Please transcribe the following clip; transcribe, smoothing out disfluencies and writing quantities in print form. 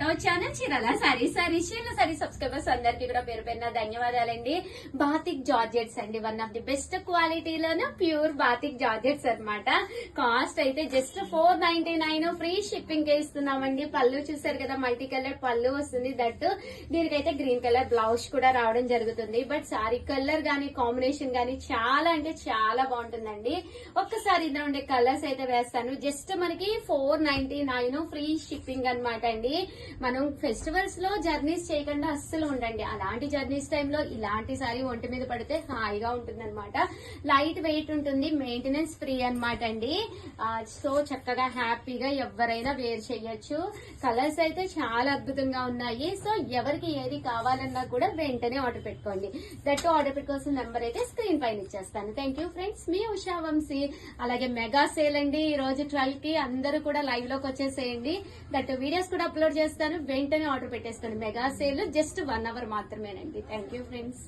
Hour channel Chirala sarees. Chirala saree subscribers అందరికి కూడా పేరు పేరున ధన్యవాదాలండి. బాతిక్ జార్జెట్స్ అండి, వన్ ఆఫ్ ది బెస్ట్ క్వాలిటీలోనే ప్యూర్ బాతిక్ జార్జెట్స్ అన్నమాట. కాస్ట్ అయితే జస్ట్ 499, ఫ్రీ షిప్పింగ్ కే ఇస్తున్నామండి. పళ్ళు చూసారు కదా, మల్టీ కలర్ పళ్ళు వస్తుంది. దట్ దీనికైతే గ్రీన్ కలర్ బ్లౌజ్ కూడా రావడం జరుగుతుంది. బట్ సారీ కలర్ గానీ కాంబినేషన్ గానీ చాలా అంటే చాలా బాగుంటుందండి. ఒక్కసారి ఇందులో ఉండే కలర్స్ అయితే వేస్తాను. జస్ట్ మనకి 499 ఫ్రీ షిప్పింగ్ అన్నమాట అండి. మనం ఫెస్టివల్స్ లో జర్నీస్ చేయకుండా అస్సలు ఉండండి. అలాంటి జర్నీస్ టైంలో ఇలాంటి సారీ ఒంటి మీద పడితే హాయిగా ఉంటుంది అనమాట. లైట్ వెయిట్ ఉంటుంది, మెయింటెనెన్స్ ఫ్రీ అనమాట అండి. సో చక్కగా హ్యాపీగా ఎవరైనా వేర్ చేయొచ్చు. కలర్స్ అయితే చాలా అద్భుతంగా ఉన్నాయి. సో ఎవరికి ఏది కావాలన్నా కూడా వెంటనే ఆర్డర్ పెట్టుకోండి. దట్ ఆర్డర్ పెట్టుకోవాల్సిన నెంబర్ అయితే స్క్రీన్ పైన ఇచ్చేస్తాను. థ్యాంక్ యూ ఫ్రెండ్స్, మీ ఉషా వంశీ. అలాగే మెగా సేల్ అండి ఈ రోజు 12 కి అందరూ కూడా లైవ్ లోకి వచ్చేసేయండి. దట్ వీడియోస్ కూడా అప్లోడ్ చేస్తాను, వెంటనే ఆర్డర్ పెట్టేస్తాను. మెగా సేల్ జస్ట్ 1 hour మాత్రమేనండి. Thank you friends.